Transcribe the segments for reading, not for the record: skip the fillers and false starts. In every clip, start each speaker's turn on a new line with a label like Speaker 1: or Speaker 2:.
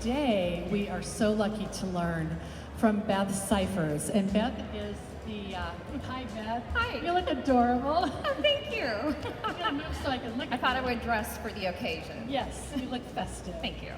Speaker 1: today we are so lucky to learn from Beth Syphers. And Beth is the, hi Beth.
Speaker 2: Hi.
Speaker 1: You look adorable.
Speaker 2: Oh, thank you.
Speaker 1: I'm gonna move so I can look
Speaker 2: I
Speaker 1: at
Speaker 2: thought I
Speaker 1: you.
Speaker 2: would dress for the occasion.
Speaker 1: Yes, you look festive.
Speaker 2: Thank you.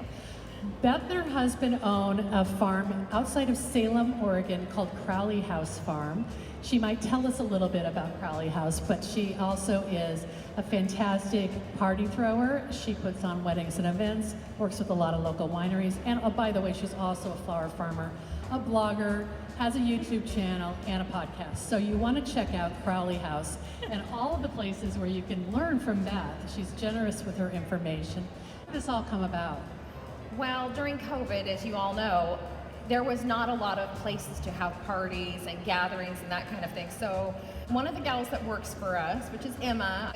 Speaker 1: Beth and her husband own a farm outside of Salem, Oregon called Crowley House Farm. She might tell us a little bit about Crowley House, but she also is a fantastic party thrower. She puts on weddings and events, works with a lot of local wineries, and oh, by the way, she's also a flower farmer, a blogger, has a YouTube channel, and a podcast. So you want to check out Crowley House and all of the places where you can learn from Beth. She's generous with her information. How did this all come about?
Speaker 2: Well, during COVID, as you all know, there was not a lot of places to have parties and gatherings and that kind of thing. So one of the gals that works for us, which is Emma,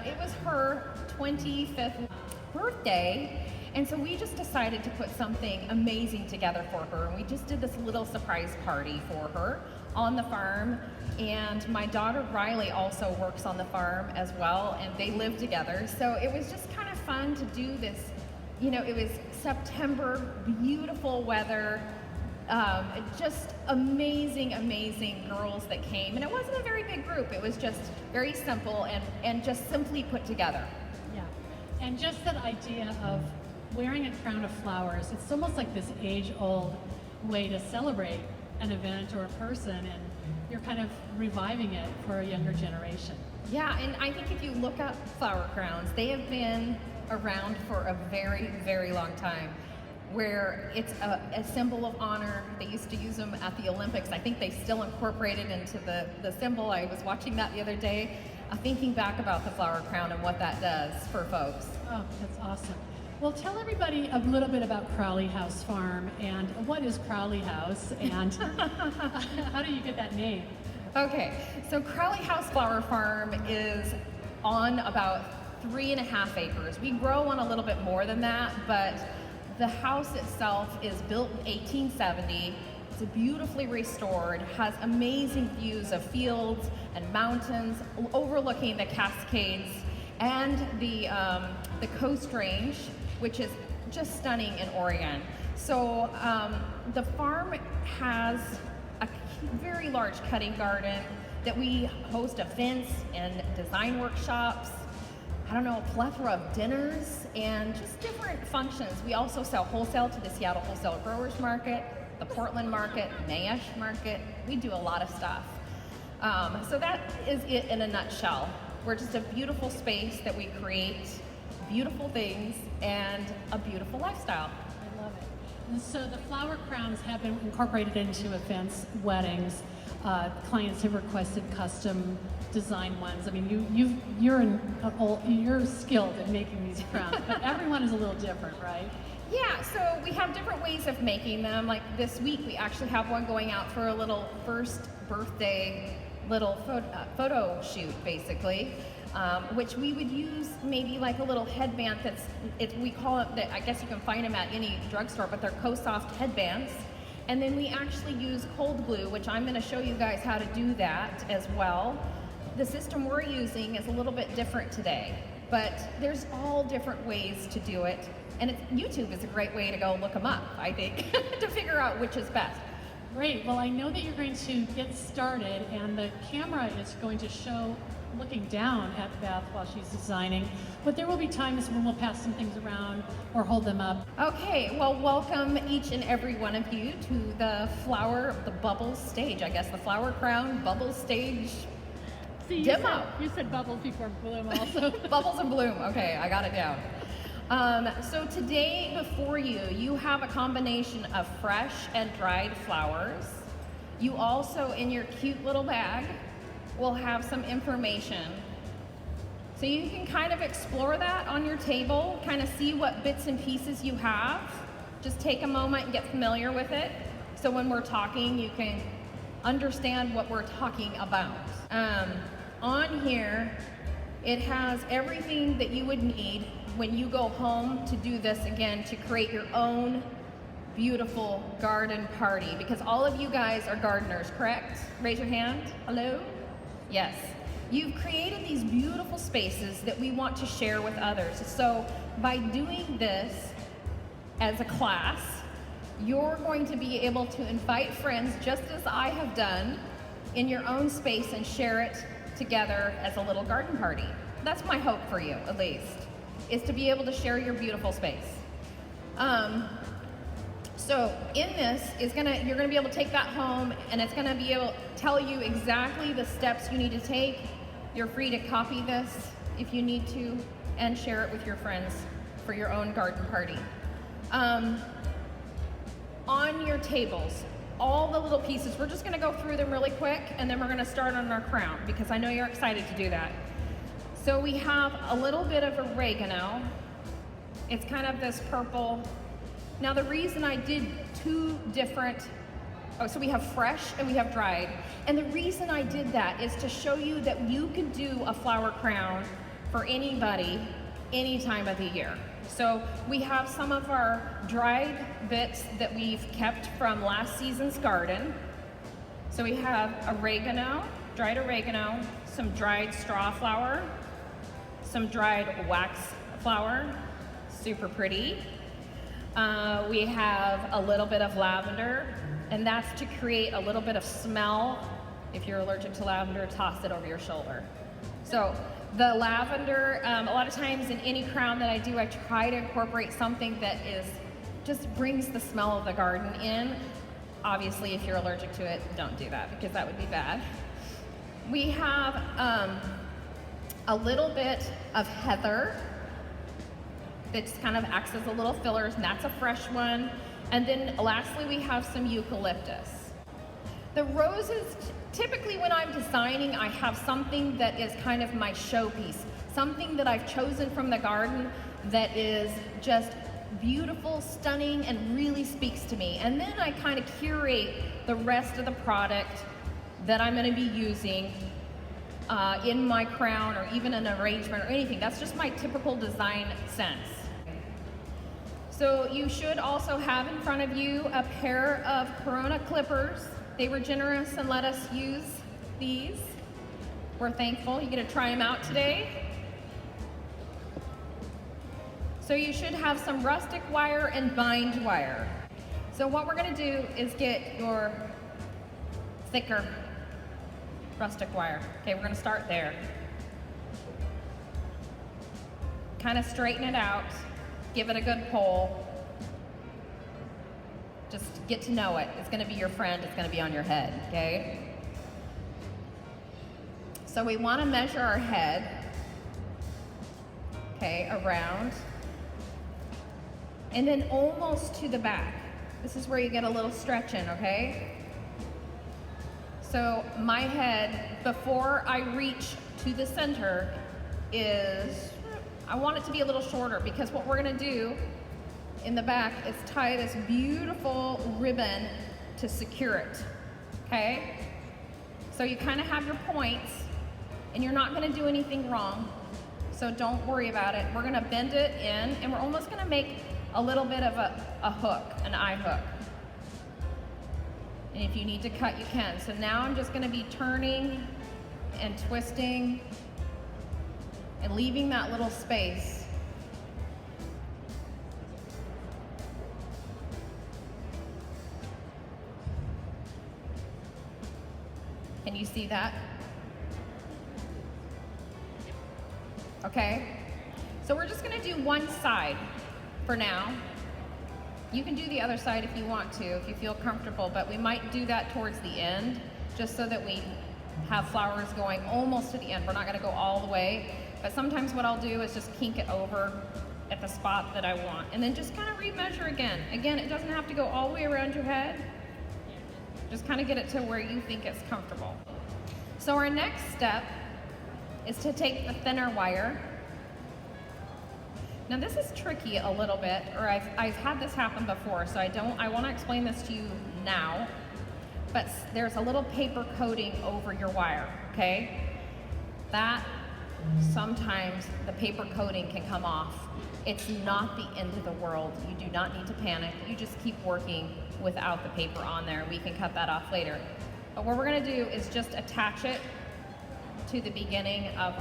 Speaker 2: it was her 25th birthday. And so we just decided to put something amazing together for her. And we just did this little surprise party for her on the farm. And my daughter Riley also works on the farm as well, and they live together. So it was just kind of fun to do this. You know, it was September, beautiful weather, just amazing, amazing girls that came. And it wasn't a very big group. It was just very simple and just simply put together.
Speaker 1: Yeah, and just that idea of wearing a crown of flowers, it's almost like this age-old way to celebrate an event or a person, and you're kind of reviving it for a younger generation.
Speaker 2: Yeah, and I think if you look up flower crowns, they have been around for a very, very long time, where it's a symbol of honor. They used to use them at the Olympics. I think they still incorporate it into the symbol. I was watching that the other day, thinking back about the flower crown and what that does for folks.
Speaker 1: Oh, that's awesome. Well, tell everybody a little bit about Crowley House Farm and what is Crowley House and how do you get that name?
Speaker 2: Okay, so Crowley House Flower Farm is on about 3.5 acres. We grow on a little bit more than that, but the house itself is built in 1870. It's beautifully restored, has amazing views of fields and mountains overlooking the Cascades and the Coast Range, which is just stunning in Oregon. So the farm has a very large cutting garden that we host events and design workshops. I don't know, a plethora of dinners and just different functions. We also sell wholesale to the Seattle Wholesale Growers Market, the Portland Market, Mayesh Market. We do a lot of stuff. So that is it in a nutshell. We're just a beautiful space that we create beautiful things and a beautiful lifestyle.
Speaker 1: I love it. And so the flower crowns have been incorporated into events, weddings. Clients have requested custom design ones. I mean, you're skilled at making these crowns, but everyone is a little different, right?
Speaker 2: Yeah, so we have different ways of making them. Like this week, we actually have one going out for a little first birthday little photo shoot, basically, which we would use maybe like a little headband we call it, I guess you can find them at any drugstore, but they're Co-Soft headbands. And then we actually use cold glue, which I'm going to show you guys how to do that as well. The system we're using is a little bit different today, but there's all different ways to do it. And YouTube is a great way to go look them up, I think, to figure out which is best.
Speaker 1: Great. Well, I know that you're going to get started, and the camera is going to show looking down at Beth while she's designing, but there will be times when we'll pass some things around or hold them up.
Speaker 2: Okay, well, welcome each and every one of you to the bubbles stage, I guess, the flower crown bubbles stage.
Speaker 1: See,
Speaker 2: demo.
Speaker 1: You said bubbles before bloom also.
Speaker 2: Bubbles and bloom. Okay, I got it down. So today before you have a combination of fresh and dried flowers. You also, in your cute little bag, will have some information. So you can kind of explore that on your table, kind of see what bits and pieces you have. Just take a moment and get familiar with it. So when we're talking, you can understand what we're talking about. On here, it has everything that you would need when you go home to do this again, to create your own beautiful garden party, because all of you guys are gardeners, correct? Raise your hand. Hello? Yes. You've created these beautiful spaces that we want to share with others. So by doing this as a class, you're going to be able to invite friends, just as I have done, in your own space and share it together as a little garden party. That's my hope for you, at least, is to be able to share your beautiful space. So in this you're gonna be able to take that home, and it's gonna be able to tell you exactly the steps you need to take. You're free to copy this if you need to and share it with your friends for your own garden party. On your tables, all the little pieces, we're just gonna go through them really quick, and then we're gonna start on our crown, because I know you're excited to do that. So we have a little bit of oregano. It's kind of this purple. Now the reason I did two different, so we have fresh and we have dried. And the reason I did that is to show you that you can do a flower crown for anybody, any time of the year. So we have some of our dried bits that we've kept from last season's garden. So we have oregano, dried oregano, some dried straw flower, some dried wax flower, super pretty. We have a little bit of lavender, and that's to create a little bit of smell. If you're allergic to lavender, toss it over your shoulder. So the lavender, a lot of times in any crown that I do, I try to incorporate something that just brings the smell of the garden in. Obviously, if you're allergic to it, don't do that, because that would be bad. We have a little bit of heather that just kind of acts as a little fillers, and that's a fresh one. And then lastly, we have some eucalyptus. The roses, typically when I'm designing, I have something that is kind of my showpiece, something that I've chosen from the garden that is just beautiful, stunning, and really speaks to me. And then I kind of curate the rest of the product that I'm gonna be using in my crown, or even an arrangement or anything. That's just my typical design sense. So you should also have in front of you a pair of Corona clippers. They were generous and let us use these. We're thankful. You get to try them out today. So you should have some rustic wire and bind wire. So what we're gonna do is get your thicker rustic wire. Okay, we're gonna start there. Kind of straighten it out, give it a good pull. Just get to know it. It's gonna be your friend, it's gonna be on your head, okay? So we wanna measure our head, okay, around, and then almost to the back. This is where you get a little stretch in, okay? So my head, before I reach to the center, I want it to be a little shorter, because what we're gonna do in the back is tie this beautiful ribbon to secure it, okay? So you kind of have your points, and you're not gonna do anything wrong, so don't worry about it. We're gonna bend it in, and we're almost gonna make a little bit of a hook, an eye hook. And if you need to cut, you can. So now I'm just gonna be turning and twisting and leaving that little space. Can you see that? Okay. So we're just gonna do one side for now. You can do the other side if you want to, if you feel comfortable, but we might do that towards the end, just so that we have flowers going almost to the end. We're not gonna go all the way, but sometimes what I'll do is just kink it over at the spot that I want, and then just kind of remeasure again. Again, it doesn't have to go all the way around your head. Just kind of get it to where you think it's comfortable. So our next step is to take the thinner wire. Now this is tricky a little bit, or I've had this happen before, so I want to explain this to you now, but there's a little paper coating over your wire, okay? That sometimes the paper coating can come off. It's not the end of the world. You do not need to panic. You just keep working without the paper on there. We can cut that off later. But what we're gonna do is just attach it to the beginning of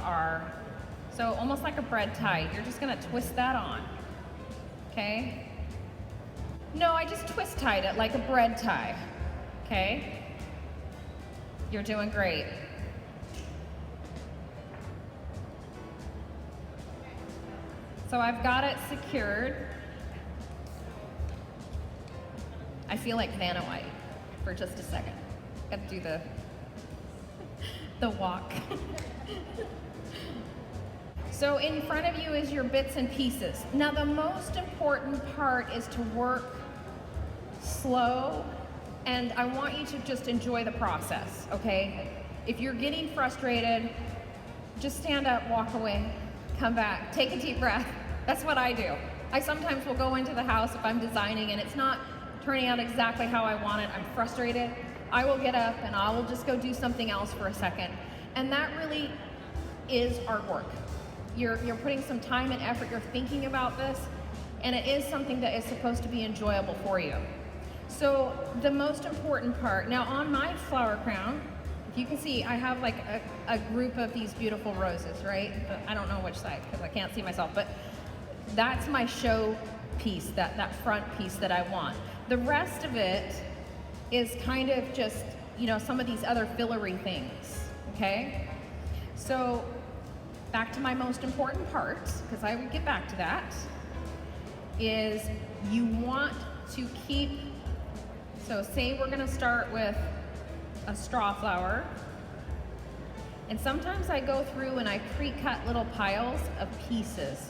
Speaker 2: so almost like a bread tie. You're just gonna twist that on, okay? No, I just twist tied it like a bread tie, okay? You're doing great. So I've got it secured. I feel like Vanna White for just a second. Gotta do the walk. So in front of you is your bits and pieces. Now the most important part is to work slow, and I want you to just enjoy the process, okay? If you're getting frustrated, just stand up, walk away, come back, take a deep breath. That's what I do. I sometimes will go into the house if I'm designing and it's not turning out exactly how I want it, I'm frustrated, I will get up and I will just go do something else for a second. And that really is artwork. You're putting some time and effort, you're thinking about this, and it is something that is supposed to be enjoyable for you. So the most important part, now on my flower crown, if you can see, I have like a group of these beautiful roses, right? But I don't know which side because I can't see myself, but that's my show piece, that front piece that I want. The rest of it is kind of just, you know, some of these other fillery things, okay? So back to my most important part, because I would get back to that, is you want to keep, so say we're gonna start with a straw flower, and sometimes I go through and I pre-cut little piles of pieces,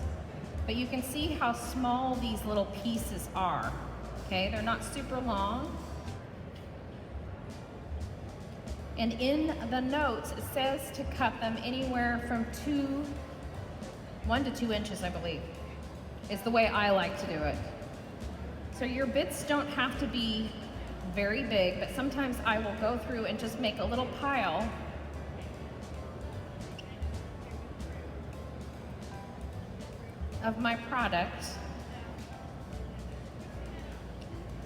Speaker 2: but you can see how small these little pieces are, okay? They're not super long. And in the notes, it says to cut them anywhere from 1 to 2 inches, I believe, is the way I like to do it. So your bits don't have to be very big, but sometimes I will go through and just make a little pile of my product.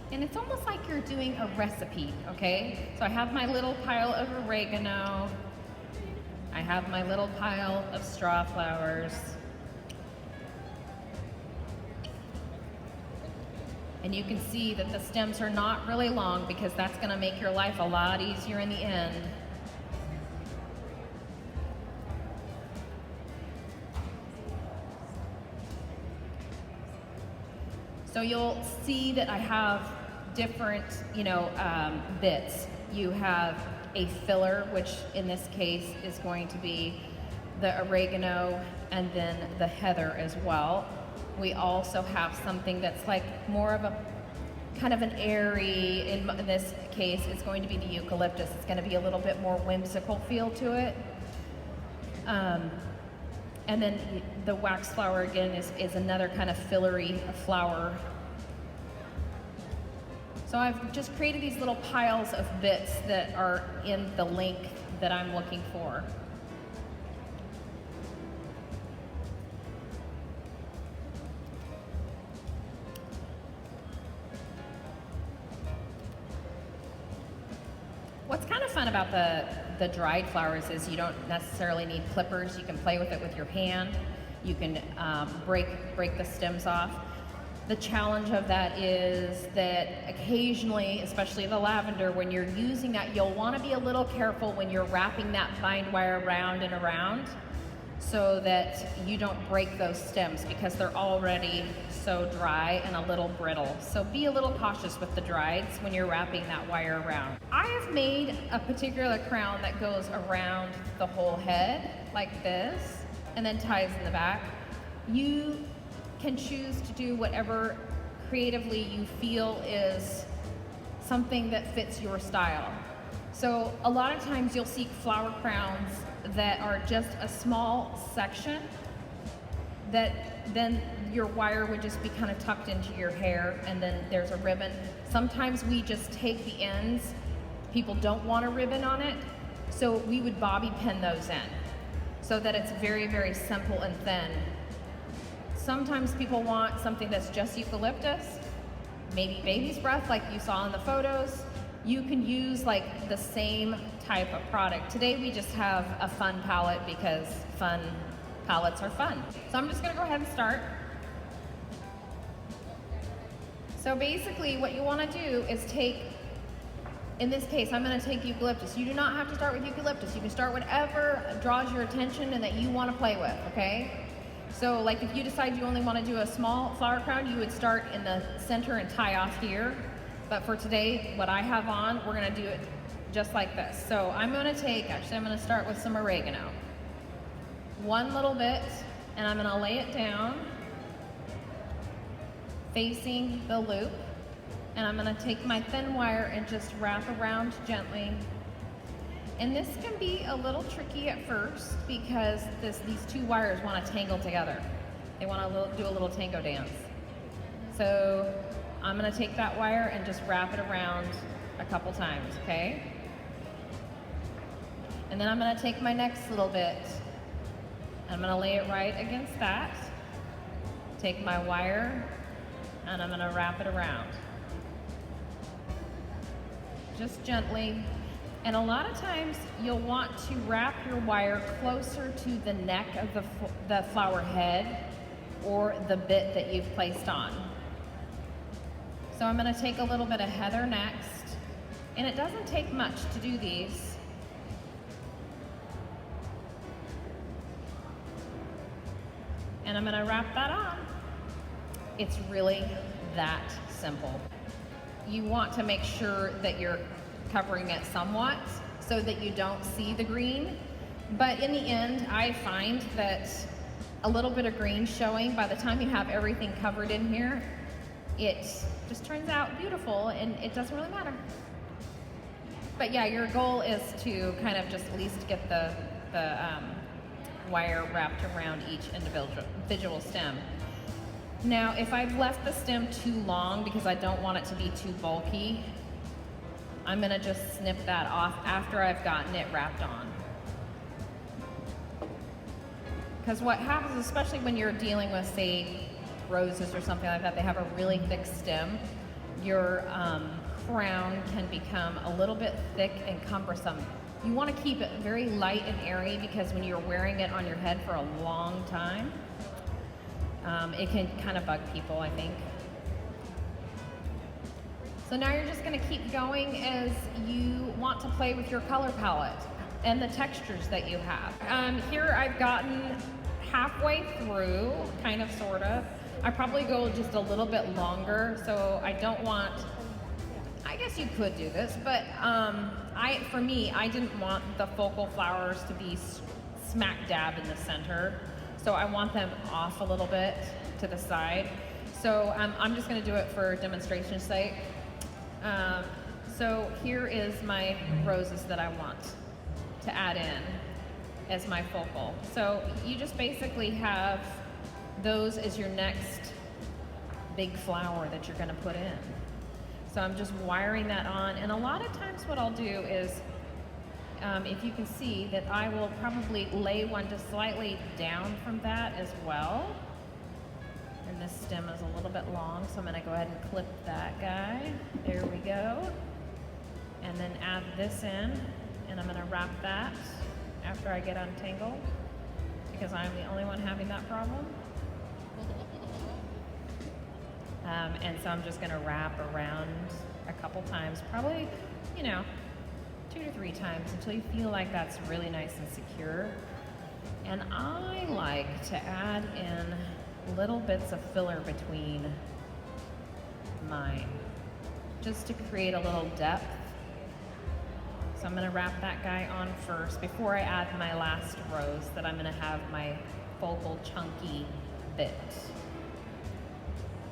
Speaker 2: And it's almost like you're doing a recipe, okay? So I have my little pile of oregano. I have my little pile of straw flowers. And you can see that the stems are not really long because that's gonna make your life a lot easier in the end. So you'll see that I have different, bits. You have a filler, which in this case is going to be the oregano and then the heather as well. We also have something that's like more of a kind of an airy, in this case, it's going to be the eucalyptus. It's going to be a little bit more whimsical feel to it. And then the wax flower again is another kind of fillery flower. So I've just created these little piles of bits that are in the length that I'm looking for. What's kind of fun about the dried flowers is you don't necessarily need clippers. You can play with it with your hand. You can break the stems off. The challenge of that is that occasionally, especially the lavender, when you're using that, you'll want to be a little careful when you're wrapping that bind wire around and around so that you don't break those stems because they're already so dry and a little brittle. So be a little cautious with the drieds when you're wrapping that wire around. I have made a particular crown that goes around the whole head like this and then ties in the back. You can choose to do whatever creatively you feel is something that fits your style. So a lot of times you'll see flower crowns that are just a small section that then your wire would just be kind of tucked into your hair and then there's a ribbon. Sometimes we just take the ends. People don't want a ribbon on it, so we would bobby pin those in so that it's very, very simple and thin. Sometimes people want something that's just eucalyptus, maybe baby's breath like you saw in the photos. You can use like the same type of product. Today we just have a fun palette because fun palettes are fun. So I'm just gonna go ahead and start. So basically what you want to do is take, in this case, I'm going to take eucalyptus. You do not have to start with eucalyptus. You can start whatever draws your attention and that you want to play with, okay? So like if you decide you only want to do a small flower crown, you would start in the center and tie off here. But for today, what I have on, we're going to do it just like this. So I'm going to take, actually I'm going to start with some oregano. One little bit, and I'm going to lay it down facing the loop. And I'm going to take my thin wire and just wrap around gently. And this can be a little tricky at first because these two wires want to tangle together. They want to do a little tango dance. So I'm going to take that wire and just wrap it around a couple times, okay? And then I'm going to take my next little bit. I'm going to lay it right against that. Take my wire and I'm going to wrap it around. Just gently. And a lot of times you'll want to wrap your wire closer to the neck of the flower head or the bit that you've placed on. So I'm going to take a little bit of heather next. And it doesn't take much to do these. And I'm going to wrap that on. It's really that simple. You want to make sure that you're covering it somewhat so that you don't see the green. But in the end, I find that a little bit of green showing, by the time you have everything covered in here, it just turns out beautiful and it doesn't really matter. But yeah, your goal is to kind of just at least get the wire wrapped around each individual stem. Now, if I've left the stem too long because I don't want it to be too bulky, I'm going to just snip that off after I've gotten it wrapped on. Because what happens, especially when you're dealing with, say, roses or something like that, they have a really thick stem, your crown can become a little bit thick and cumbersome. You want to keep it very light and airy because when you're wearing it on your head for a long time, it can kind of bug people, I think. So now you're just going to keep going as you want to play with your color palette and the textures that you have. Here I've gotten halfway through, kind of, sort of. I probably go just a little bit longer, so I don't want, I guess you could do this, but for me, I didn't want the focal flowers to be smack dab in the center. So I want them off a little bit to the side. So I'm just going to do it for demonstration's sake. So here is my roses that I want to add in as my focal. So you just basically have those as your next big flower that you're going to put in. So I'm just wiring that on. And a lot of times what I'll do is, if you can see that I will probably lay one just slightly down from that as well. And this stem is a little bit long, so I'm going to go ahead and clip that guy. There we go. And then add this in, and I'm going to wrap that after I get untangled, because I'm the only one having that problem. And so I'm just going to wrap around a couple times, probably, 2 to 3 times until you feel like that's really nice and secure. And I like to add in little bits of filler between mine, just to create a little depth. So I'm going to wrap that guy on first before I add my last rose that I'm going to have my focal chunky bit.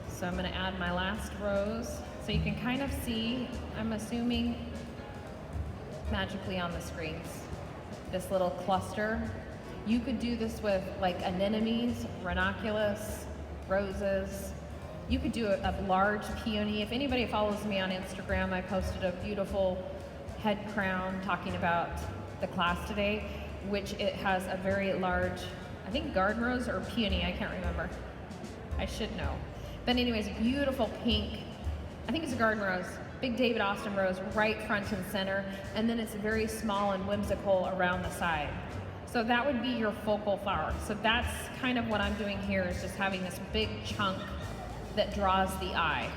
Speaker 2: So I'm going to add my last rose. So you can kind of see, I'm assuming, magically on the screens, this little cluster. You could do this with like anemones, ranunculus, roses. You could do a large peony. If anybody follows me on Instagram, I posted a beautiful head crown talking about the class today, which it has a very large, I think garden rose or peony, I can't remember. I should know. But anyways, beautiful pink, I think it's a garden rose, big David Austin rose right front and center, and then it's very small and whimsical around the side. So that would be your focal flower. So that's kind of what I'm doing here, is just having this big chunk that draws the eye.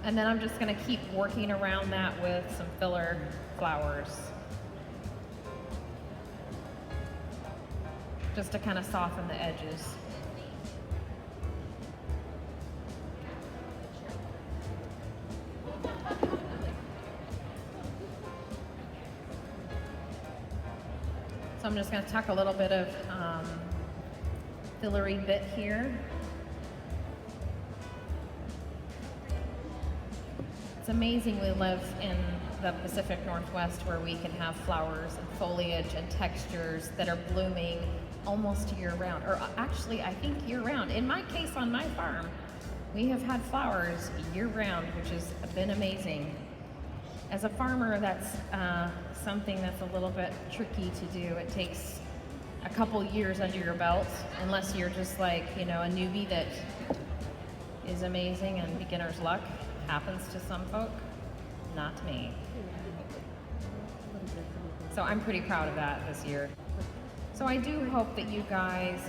Speaker 2: And then I'm just gonna keep working around that with some filler flowers. Just to kind of soften the edges. So I'm just going to tuck a little bit of fillery bit here. It's amazing we live in the Pacific Northwest where we can have flowers and foliage and textures that are blooming almost year-round, or actually I think year-round. In my case, on my farm, we have had flowers year-round, which has been amazing. As a farmer, that's something that's a little bit tricky to do. It takes a couple years under your belt, unless you're just like, you know, a newbie that is amazing and beginner's luck. Happens to some folk, not me. So I'm pretty proud of that this year. So I do hope that you guys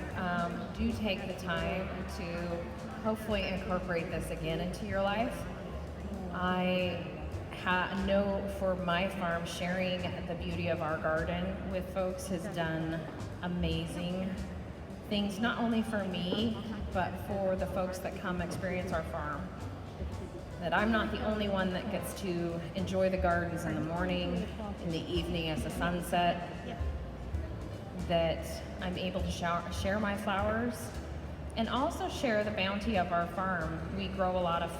Speaker 2: do take the time to hopefully incorporate this again into your life. I know for my farm, sharing the beauty of our garden with folks has done amazing things, not only for me, but for the folks that come experience our farm. That I'm not the only one that gets to enjoy the gardens in the morning, in the evening as the sun sets, that I'm able to share my flowers and also share the bounty of our farm. We grow a lot of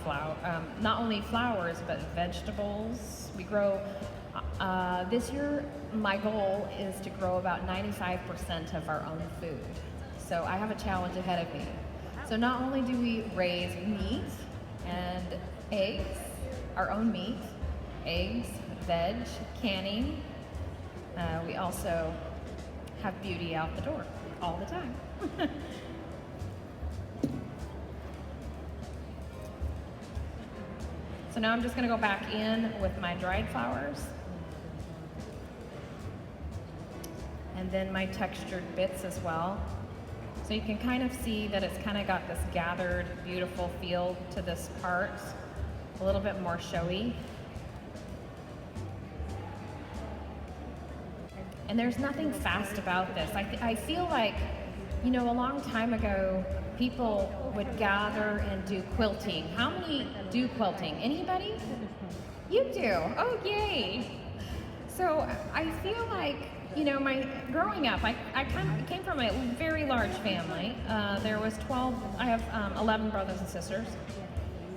Speaker 2: not only flowers, but vegetables. We grow, this year, my goal is to grow about 95% of our own food. So I have a challenge ahead of me. So not only do we raise meat and eggs, our own meat, eggs, veg, canning, we also have beauty out the door all the time. So now I'm just going to go back in with my dried flowers. And then my textured bits as well. So you can kind of see that it's kind of got this gathered, beautiful feel to this part. A little bit more showy. And there's nothing fast about this. I feel like, you know, a long time ago, people would gather and do quilting. How many do quilting? Anybody? You do? Oh, yay. So I feel like, you know, growing up, I kind of came from a very large family. There was 12, I have 11 brothers and sisters.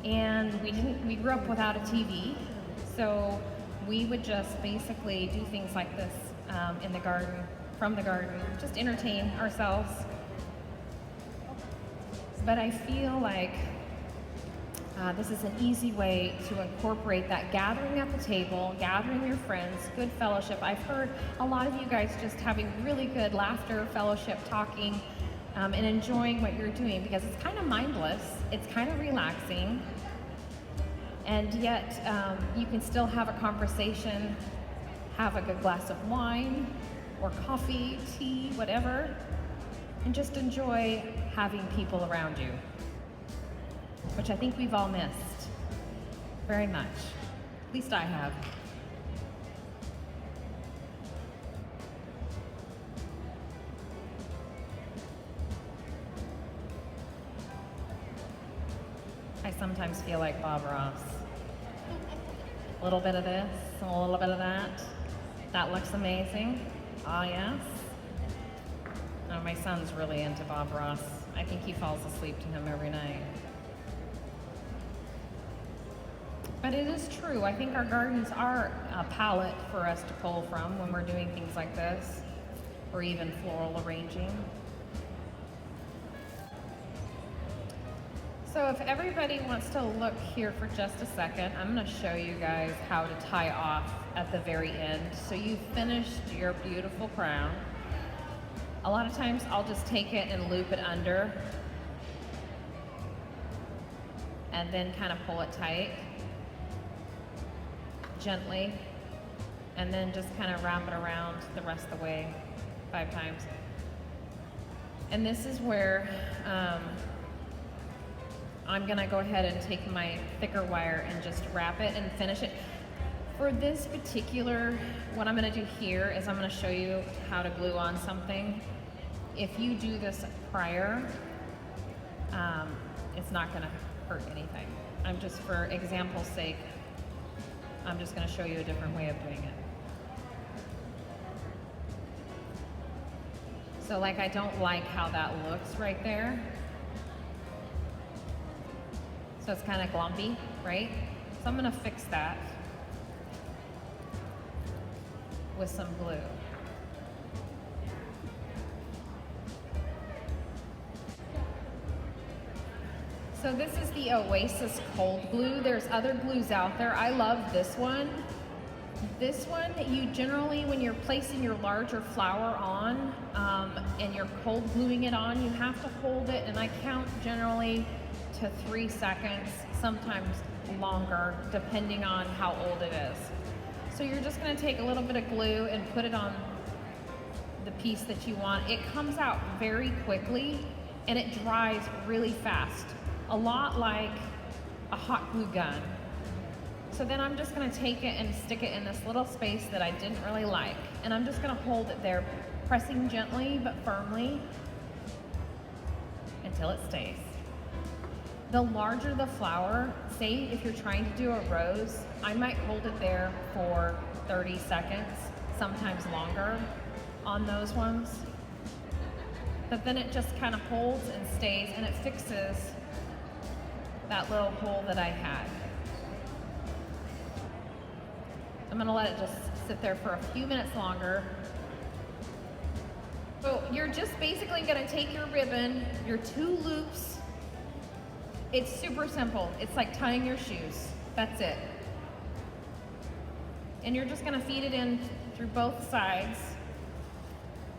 Speaker 2: And we grew up without a TV. So we would just basically do things like this in the garden, from the garden, just entertain ourselves. But I feel like this is an easy way to incorporate that gathering at the table, gathering your friends, good fellowship. I've heard a lot of you guys just having really good laughter, fellowship, talking, and enjoying what you're doing because it's kind of mindless, it's kind of relaxing, and yet you can still have a conversation, have a good glass of wine or coffee, tea, whatever, and just enjoy having people around you, which I think we've all missed very much. At least I have. I sometimes feel like Bob Ross. A little bit of this, a little bit of that. That looks amazing. Ah, yes. Oh, my son's really into Bob Ross. I think he falls asleep to him every night. But it is true. I think our gardens are a palette for us to pull from when we're doing things like this, or even floral arranging. So if everybody wants to look here for just a second, I'm going to show you guys how to tie off at the very end. So you've finished your beautiful crown. A lot of times I'll just take it and loop it under and then kind of pull it tight, gently, and then just kind of wrap it around the rest of the way 5 times. And this is where I'm gonna go ahead and take my thicker wire and just wrap it and finish it. For this particular, what I'm gonna do here is I'm gonna show you how to glue on something. If you do this prior, it's not gonna hurt anything. I'm just, for example's sake, I'm just gonna show you a different way of doing it. So like, I don't like how that looks right there. So it's kind of glumpy, right? So I'm gonna fix that with some glue. So this is the Oasis Cold Glue. There's other glues out there. I love this one. This one, you generally, when you're placing your larger flower on and you're cold gluing it on, you have to hold it, and I count generally to 3 seconds, sometimes longer, depending on how old it is. So you're just gonna take a little bit of glue and put it on the piece that you want. It comes out very quickly and it dries really fast, a lot like a hot glue gun. So then I'm just gonna take it and stick it in this little space that I didn't really like. And I'm just gonna hold it there, pressing gently but firmly until it stays. The larger the flower, say if you're trying to do a rose, I might hold it there for 30 seconds, sometimes longer on those ones. But then it just kind of holds and stays, and it fixes that little hole that I had. I'm gonna let it just sit there for a few minutes longer. So you're just basically gonna take your ribbon, your 2 loops. It's super simple. It's like tying your shoes. That's it. And you're just gonna feed it in through both sides.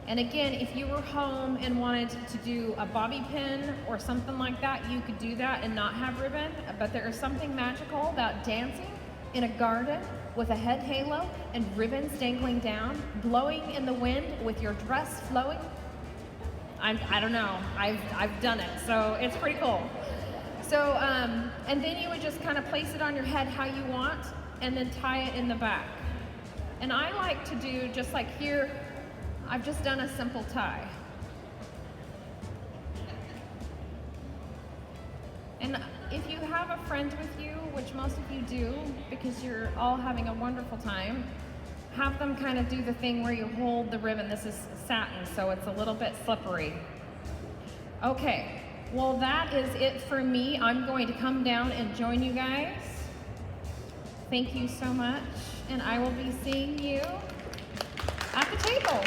Speaker 2: And again, if you were home and wanted to do a bobby pin or something like that, you could do that and not have ribbon. But there is something magical about dancing in a garden with a head halo and ribbons dangling down, blowing in the wind with your dress flowing. I don't know, I've done it, so it's pretty cool. So, and then you would just kind of place it on your head how you want, and then tie it in the back. And I like to do, just like here, I've just done a simple tie. And if you have a friend with you, which most of you do, because you're all having a wonderful time, have them kind of do the thing where you hold the ribbon. This is satin, so it's a little bit slippery. Okay, well that is it for me. I'm going to come down and join you guys. Thank you so much, and I will be seeing you at the tables.